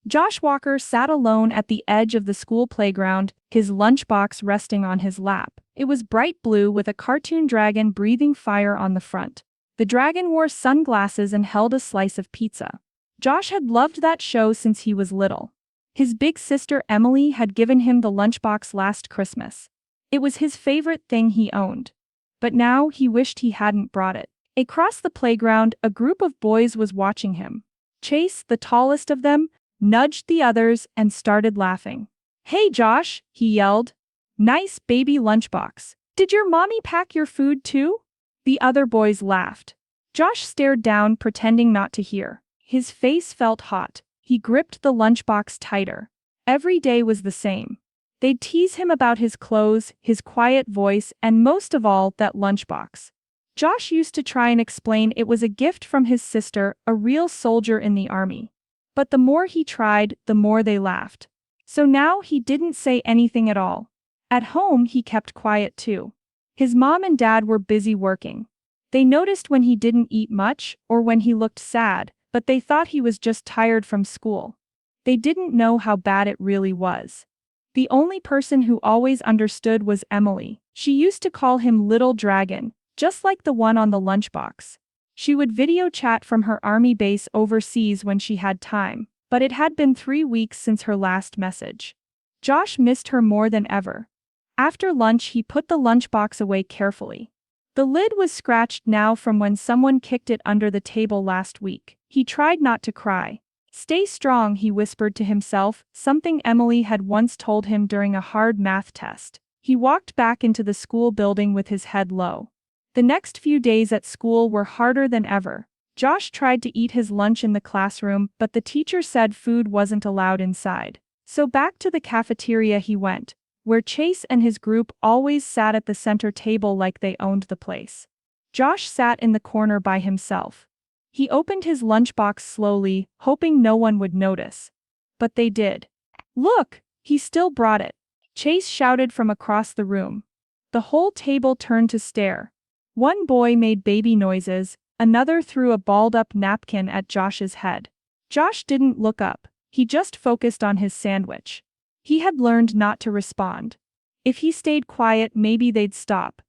Josh Walker sat alone at the edge of the school playground, his lunchbox resting on his lap. It was bright blue with a cartoon dragon breathing fire on the front. The dragon wore sunglasses and held a slice of pizza. Josh had loved that show since he was little. His big sister Emily had given him the lunchbox last Christmas. It was his favorite thing he owned. But now he wished he hadn't brought it. Across the playground, a group of boys was watching him. Chase, the tallest of them, nudged the others and started laughing. "Hey Josh," he yelled. "Nice baby lunchbox. Did your mommy pack your food too?" The other boys laughed. Josh stared down, pretending not to hear. His face felt hot. He gripped the lunchbox tighter. Every day was the same. They'd tease him about his clothes, his quiet voice, and most of all, that lunchbox. Josh used to try and explain it was a gift from his sister, a real soldier in the army. But the more he tried, the more they laughed. So now he didn't say anything at all. At home he kept quiet too. His mom and dad were busy working. They noticed when he didn't eat much, or when he looked sad, but they thought he was just tired from school. They didn't know how bad it really was. The only person who always understood was Emily. She used to call him Little Dragon, just like the one on the lunchbox. She would video chat from her army base overseas when she had time, but it had been 3 weeks since her last message. Josh missed her more than ever. After lunch he put the lunchbox away carefully. The lid was scratched now from when someone kicked it under the table last week. He tried not to cry. "Stay strong," he whispered to himself, something Emily had once told him during a hard math test. He walked back into the school building with his head low. The next few days at school were harder than ever. Josh tried to eat his lunch in the classroom, but the teacher said food wasn't allowed inside. So back to the cafeteria he went, where Chase and his group always sat at the center table like they owned the place. Josh sat in the corner by himself. He opened his lunchbox slowly, hoping no one would notice. But they did. "Look, he still brought it," Chase shouted from across the room. The whole table turned to stare. One boy made baby noises, another threw a balled-up napkin at Josh's head. Josh didn't look up, he just focused on his sandwich. He had learned not to respond. If he stayed quiet, maybe they'd stop.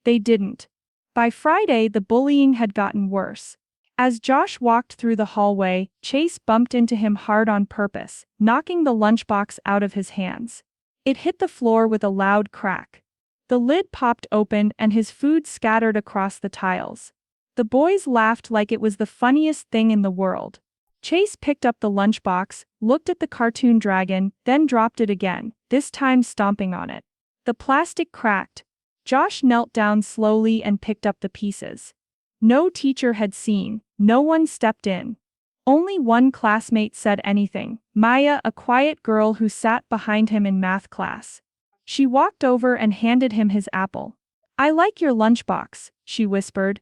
They didn't. By Friday, the bullying had gotten worse. As Josh walked through the hallway, Chase bumped into him hard on purpose, knocking the lunchbox out of his hands. It hit the floor with a loud crack. The lid popped open and his food scattered across the tiles. The boys laughed like it was the funniest thing in the world. Chase picked up the lunchbox, looked at the cartoon dragon, then dropped it again, this time stomping on it. The plastic cracked. Josh knelt down slowly and picked up the pieces. No teacher had seen, no one stepped in. Only one classmate said anything, Maya, a quiet girl who sat behind him in math class. She walked over and handed him his apple. "I like your lunchbox," she whispered.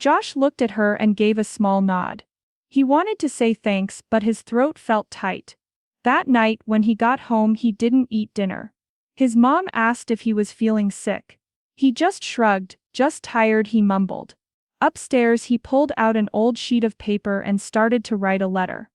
Josh looked at her and gave a small nod. He wanted to say thanks, but his throat felt tight. That night, when he got home, he didn't eat dinner. His mom asked if he was feeling sick. He just shrugged, "Just tired," he mumbled. Upstairs, he pulled out an old sheet of paper and started to write a letter.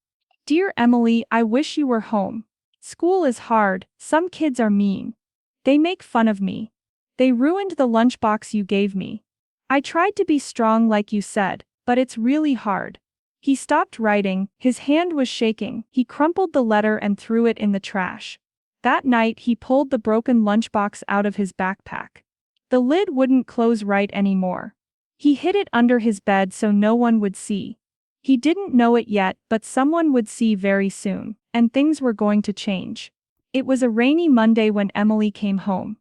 "Dear Emily, I wish you were home. School is hard, some kids are mean. They make fun of me. They ruined the lunchbox you gave me. I tried to be strong like you said, but it's really hard." He stopped writing, his hand was shaking. He crumpled the letter and threw it in the trash. That night he pulled the broken lunchbox out of his backpack. The lid wouldn't close right anymore. He hid it under his bed so no one would see. He didn't know it yet, but someone would see very soon, and things were going to change. It was a rainy Monday when Emily came home.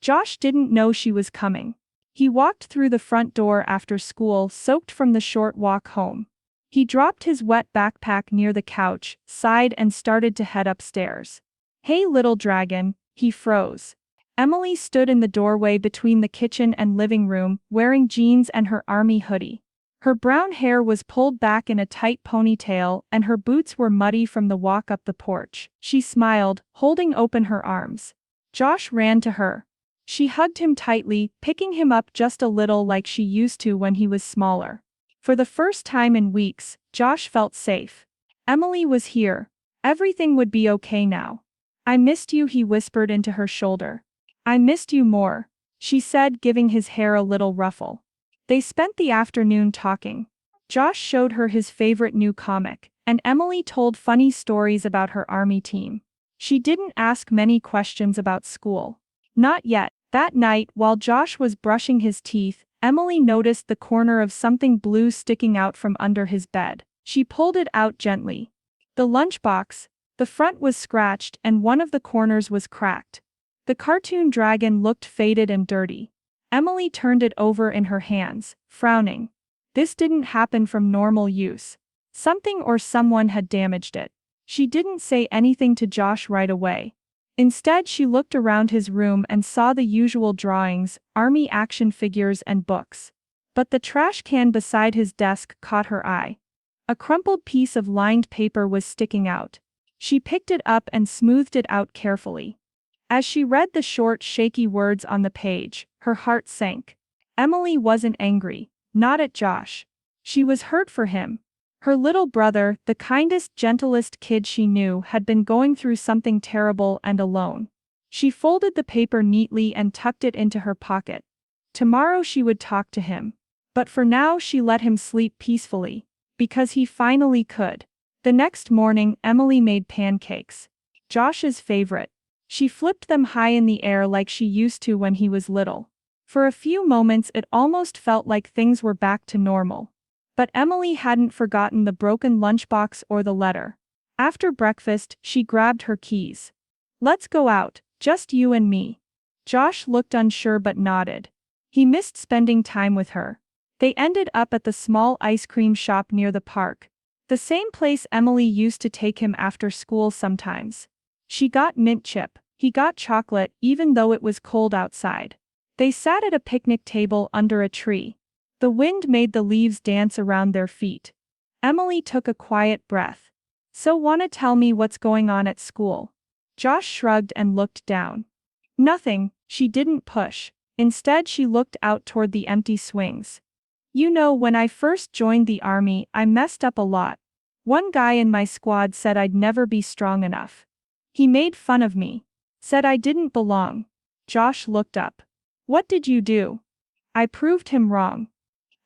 Josh didn't know she was coming. He walked through the front door after school, soaked from the short walk home. He dropped his wet backpack near the couch, sighed and started to head upstairs. "Hey little dragon," he froze. Emily stood in the doorway between the kitchen and living room, wearing jeans and her army hoodie. Her brown hair was pulled back in a tight ponytail and her boots were muddy from the walk up the porch. She smiled, holding open her arms. Josh ran to her. She hugged him tightly, picking him up just a little like she used to when he was smaller. For the first time in weeks, Josh felt safe. Emily was here. Everything would be okay now. I missed you, he whispered into her shoulder. I missed you more, she said, giving his hair a little ruffle. They spent the afternoon talking. Josh showed her his favorite new comic, and Emily told funny stories about her army team. She didn't ask many questions about school. Not yet. That night, while Josh was brushing his teeth, Emily noticed the corner of something blue sticking out from under his bed. She pulled it out gently. The lunchbox. The front was scratched and one of the corners was cracked. The cartoon dragon looked faded and dirty. Emily turned it over in her hands, frowning. This didn't happen from normal use. Something or someone had damaged it. She didn't say anything to Josh right away. Instead, she looked around his room and saw the usual drawings, army action figures and books. But the trash can beside his desk caught her eye. A crumpled piece of lined paper was sticking out. She picked it up and smoothed it out carefully. As she read the short, shaky words on the page, her heart sank. Emily wasn't angry, not at Josh. She was hurt for him. Her little brother, the kindest, gentlest kid she knew, had been going through something terrible and alone. She folded the paper neatly and tucked it into her pocket. Tomorrow she would talk to him. But for now she let him sleep peacefully. Because he finally could. The next morning, Emily made pancakes. Josh's favorite. She flipped them high in the air like she used to when he was little. For a few moments it almost felt like things were back to normal. But Emily hadn't forgotten the broken lunchbox or the letter. After breakfast, she grabbed her keys. Let's go out, just you and me. Josh looked unsure but nodded. He missed spending time with her. They ended up at the small ice cream shop near the park. The same place Emily used to take him after school sometimes. She got mint chip, he got chocolate, even though it was cold outside. They sat at a picnic table under a tree. The wind made the leaves dance around their feet. Emily took a quiet breath. So wanna tell me what's going on at school? Josh shrugged and looked down. Nothing, she didn't push. Instead she looked out toward the empty swings. You know, when I first joined the army, I messed up a lot. One guy in my squad said I'd never be strong enough. He made fun of me. Said I didn't belong. Josh looked up. What did you do? I proved him wrong.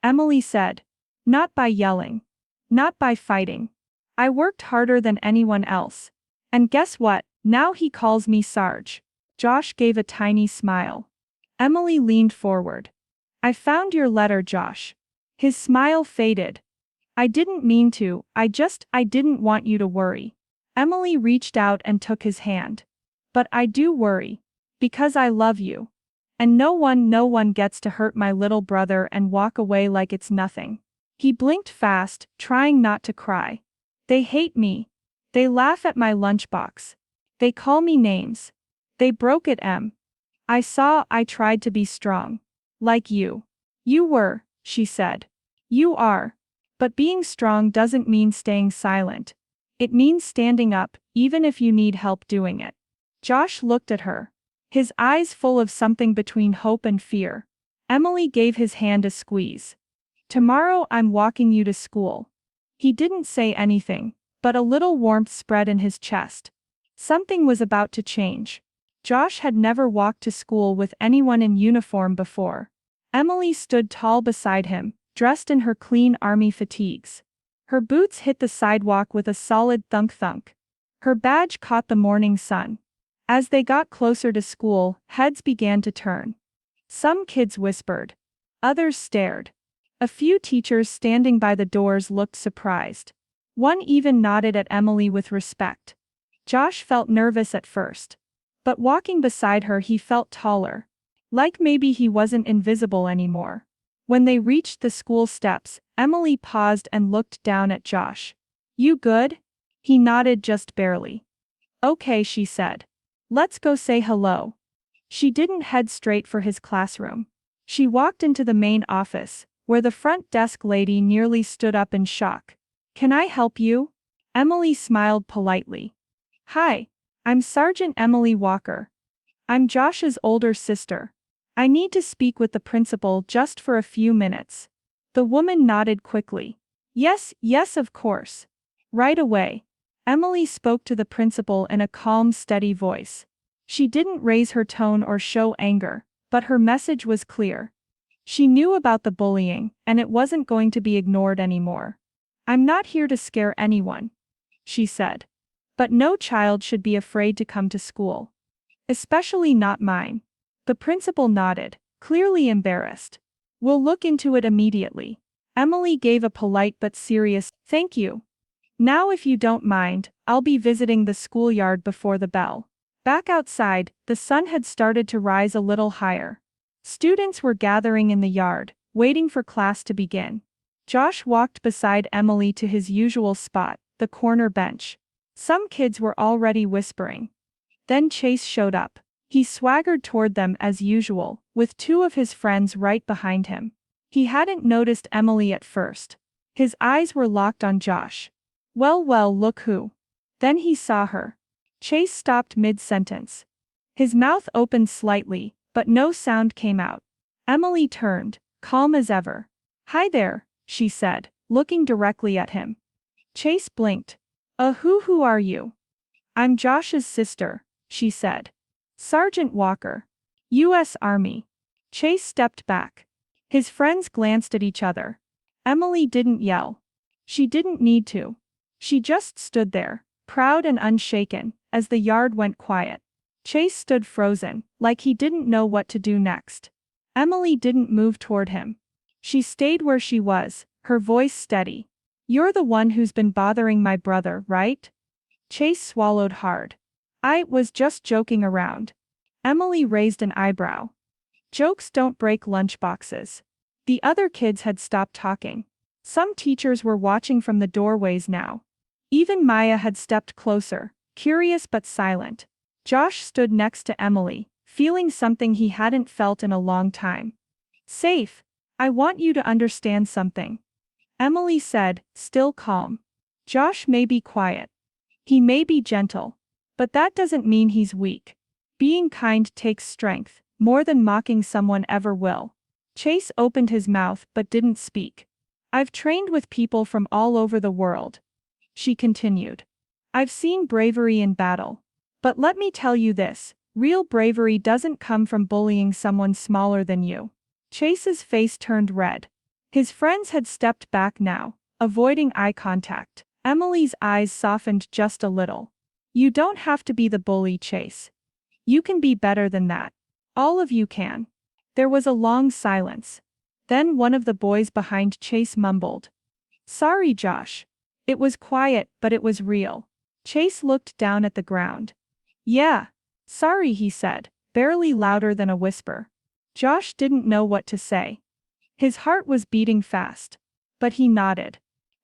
Emily said. Not by yelling. Not by fighting. I worked harder than anyone else. And guess what? Now he calls me Sarge. Josh gave a tiny smile. Emily leaned forward. I found your letter, Josh. His smile faded. I didn't mean to, I didn't want you to worry. Emily reached out and took his hand. But I do worry. Because I love you. And no one gets to hurt my little brother and walk away like it's nothing. He blinked fast, trying not to cry. They hate me. They laugh at my lunchbox. They call me names. They broke it, Em. I tried to be strong. Like you. You were, she said. You are. But being strong doesn't mean staying silent. It means standing up, even if you need help doing it. Josh looked at her. His eyes full of something between hope and fear. Emily gave his hand a squeeze. Tomorrow I'm walking you to school. He didn't say anything, but a little warmth spread in his chest. Something was about to change. Josh had never walked to school with anyone in uniform before. Emily stood tall beside him, dressed in her clean army fatigues. Her boots hit the sidewalk with a solid thunk-thunk. Her badge caught the morning sun. As they got closer to school, heads began to turn. Some kids whispered. Others stared. A few teachers standing by the doors looked surprised. One even nodded at Emily with respect. Josh felt nervous at first. But walking beside her he felt taller. Like maybe he wasn't invisible anymore. When they reached the school steps, Emily paused and looked down at Josh. You good? He nodded just barely. Okay, she said. Let's go say hello. She didn't head straight for his classroom. She walked into the main office, where the front desk lady nearly stood up in shock. Can I help you? Emily smiled politely. Hi, I'm Sergeant Emily Walker. I'm Josh's older sister. I need to speak with the principal just for a few minutes. The woman nodded quickly. Yes, of course. Right away. Emily spoke to the principal in a calm, steady voice. She didn't raise her tone or show anger, but her message was clear. She knew about the bullying, and it wasn't going to be ignored anymore. "I'm not here to scare anyone," she said. "But no child should be afraid to come to school. Especially not mine." The principal nodded, clearly embarrassed. "We'll look into it immediately." Emily gave a polite but serious "thank you. Now if you don't mind, I'll be visiting the schoolyard before the bell." Back outside, the sun had started to rise a little higher. Students were gathering in the yard, waiting for class to begin. Josh walked beside Emily to his usual spot, the corner bench. Some kids were already whispering. Then Chase showed up. He swaggered toward them as usual, with two of his friends right behind him. He hadn't noticed Emily at first. His eyes were locked on Josh. Well, look who. Then he saw her. Chase stopped mid-sentence. His mouth opened slightly, but no sound came out. Emily turned, calm as ever. "Hi there," she said, looking directly at him. Chase blinked. Who are you?" "I'm Josh's sister," she said. "Sergeant Walker. U.S. Army." Chase stepped back. His friends glanced at each other. Emily didn't yell. She didn't need to. She just stood there, proud and unshaken, as the yard went quiet. Chase stood frozen, like he didn't know what to do next. Emily didn't move toward him. She stayed where she was, her voice steady. "You're the one who's been bothering my brother, right?" Chase swallowed hard. "I was just joking around." Emily raised an eyebrow. "Jokes don't break lunchboxes." The other kids had stopped talking. Some teachers were watching from the doorways now. Even Maya had stepped closer, curious but silent. Josh stood next to Emily, feeling something he hadn't felt in a long time. "Safe. I want you to understand something," Emily said, still calm. "Josh may be quiet. He may be gentle. But that doesn't mean he's weak. Being kind takes strength, more than mocking someone ever will." Chase opened his mouth but didn't speak. "I've trained with people from all over the world," she continued. "I've seen bravery in battle. But let me tell you this, real bravery doesn't come from bullying someone smaller than you." Chase's face turned red. His friends had stepped back now, avoiding eye contact. Emily's eyes softened just a little. "You don't have to be the bully, Chase. You can be better than that. All of you can." There was a long silence. Then one of the boys behind Chase mumbled, "Sorry, Josh." It was quiet, but it was real. Chase looked down at the ground. "Yeah. Sorry," he said, barely louder than a whisper. Josh didn't know what to say. His heart was beating fast. But he nodded.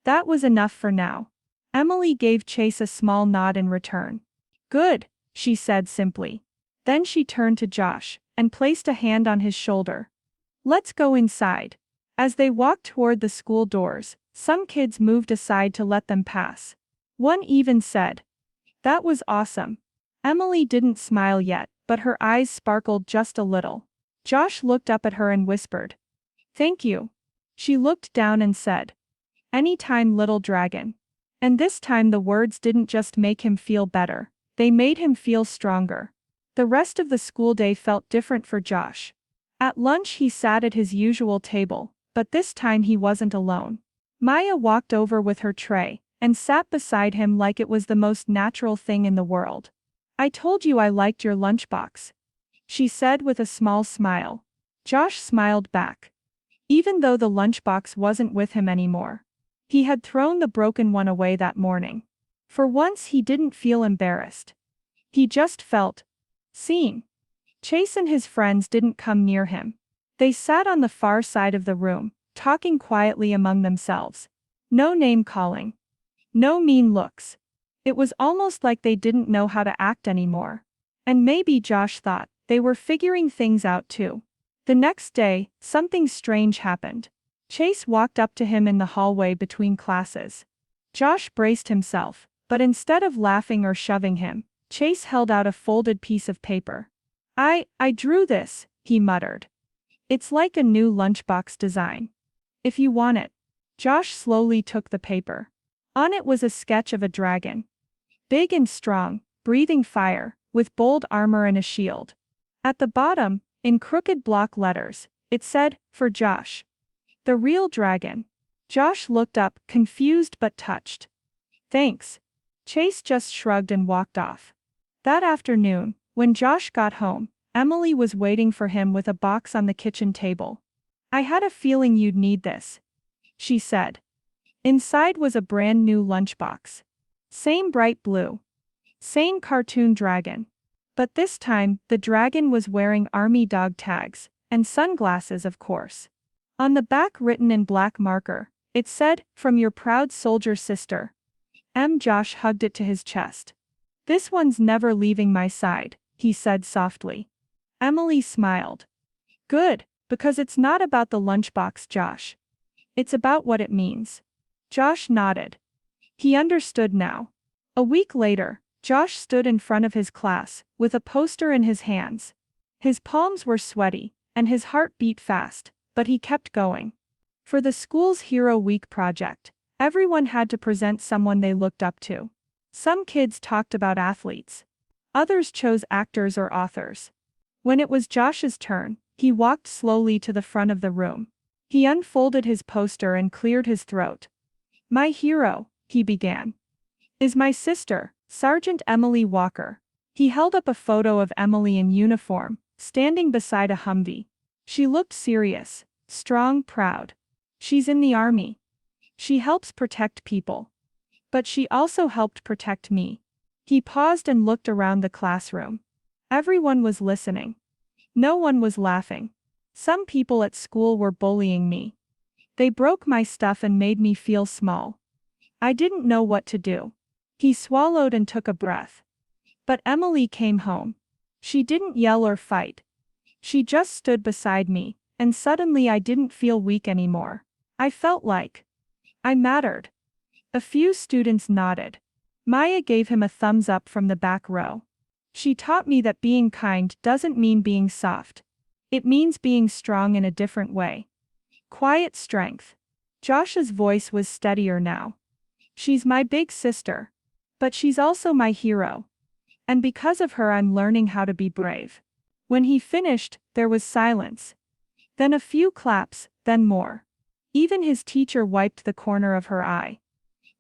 That was enough for now. Emily gave Chase a small nod in return. "Good," she said simply. Then she turned to Josh, and placed a hand on his shoulder. "Let's go inside." As they walked toward the school doors, some kids moved aside to let them pass. One even said, "That was awesome." Emily didn't smile yet, but her eyes sparkled just a little. Josh looked up at her and whispered, "Thank you." She looked down and said, "Anytime, little dragon." And this time the words didn't just make him feel better, they made him feel stronger. The rest of the school day felt different for Josh. At lunch he sat at his usual table, but this time he wasn't alone. Maya walked over with her tray, and sat beside him like it was the most natural thing in the world. "I told you I liked your lunchbox," she said with a small smile. Josh smiled back. Even though the lunchbox wasn't with him anymore. He had thrown the broken one away that morning. For once he didn't feel embarrassed. He just felt seen. Chase and his friends didn't come near him. They sat on the far side of the room, talking quietly among themselves. No name calling. No mean looks. It was almost like they didn't know how to act anymore. And maybe Josh thought they were figuring things out too. The next day, something strange happened. Chase walked up to him in the hallway between classes. Josh braced himself, but instead of laughing or shoving him, Chase held out a folded piece of paper. I drew this," he muttered. "It's like a new lunchbox design. If you want it." Josh slowly took the paper. On it was a sketch of a dragon. Big and strong, breathing fire, with bold armor and a shield. At the bottom, in crooked block letters, it said, "For Josh. The real dragon." Josh looked up, confused but touched. "Thanks." Chase just shrugged and walked off. That afternoon, when Josh got home, Emily was waiting for him with a box on the kitchen table. "I had a feeling you'd need this," she said. Inside was a brand new lunchbox. Same bright blue. Same cartoon dragon. But this time, the dragon was wearing army dog tags, and sunglasses of course. On the back, written in black marker, it said, "From your proud soldier sister." Josh hugged it to his chest. "This one's never leaving my side," he said softly. Emily smiled. "Good, because it's not about the lunchbox, Josh. It's about what it means." Josh nodded. He understood now. A week later, Josh stood in front of his class, with a poster in his hands. His palms were sweaty, and his heart beat fast, but he kept going. For the school's Hero Week project, everyone had to present someone they looked up to. Some kids talked about athletes. Others chose actors or authors. When it was Josh's turn, he walked slowly to the front of the room. He unfolded his poster and cleared his throat. "My hero," he began, "is my sister, Sergeant Emily Walker." He held up a photo of Emily in uniform, standing beside a Humvee. She looked serious, strong, proud. "She's in the army. She helps protect people. But she also helped protect me." He paused and looked around the classroom. Everyone was listening. No one was laughing. "Some people at school were bullying me. They broke my stuff and made me feel small. I didn't know what to do." He swallowed and took a breath. "But Emily came home. She didn't yell or fight. She just stood beside me, and suddenly I didn't feel weak anymore. I felt like I mattered." A few students nodded. Maya gave him a thumbs up from the back row. "She taught me that being kind doesn't mean being soft. It means being strong in a different way. Quiet strength." Josh's voice was steadier now. "She's my big sister. But she's also my hero. And because of her I'm learning how to be brave." When he finished, there was silence. Then a few claps, then more. Even his teacher wiped the corner of her eye.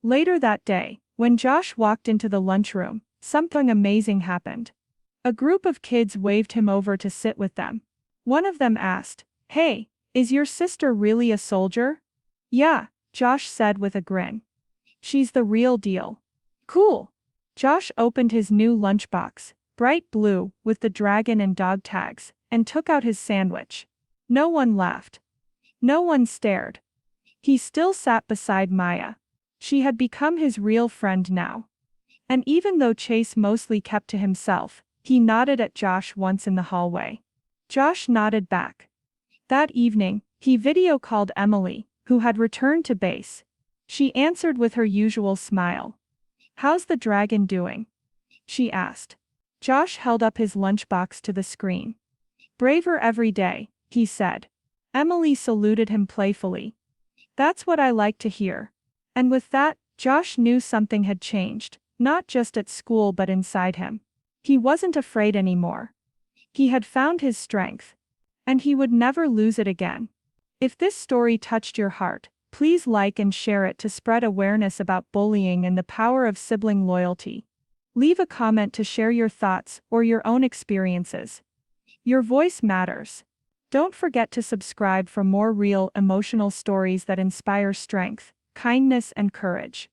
Later that day, when Josh walked into the lunchroom, something amazing happened. A group of kids waved him over to sit with them. One of them asked, "Hey, is your sister really a soldier?" "Yeah," Josh said with a grin. "She's the real deal." "Cool." Josh opened his new lunchbox, bright blue, with the dragon and dog tags, and took out his sandwich. No one laughed. No one stared. He still sat beside Maya. She had become his real friend now. And even though Chase mostly kept to himself, he nodded at Josh once in the hallway. Josh nodded back. That evening, he video called Emily, who had returned to base. She answered with her usual smile. "How's the dragon doing?" she asked. Josh held up his lunchbox to the screen. "Braver every day," he said. Emily saluted him playfully. "That's what I like to hear." And with that, Josh knew something had changed, not just at school but inside him. He wasn't afraid anymore. He had found his strength. And he would never lose it again. If this story touched your heart, please like and share it to spread awareness about bullying and the power of sibling loyalty. Leave a comment to share your thoughts or your own experiences. Your voice matters. Don't forget to subscribe for more real, emotional stories that inspire strength, kindness, and courage.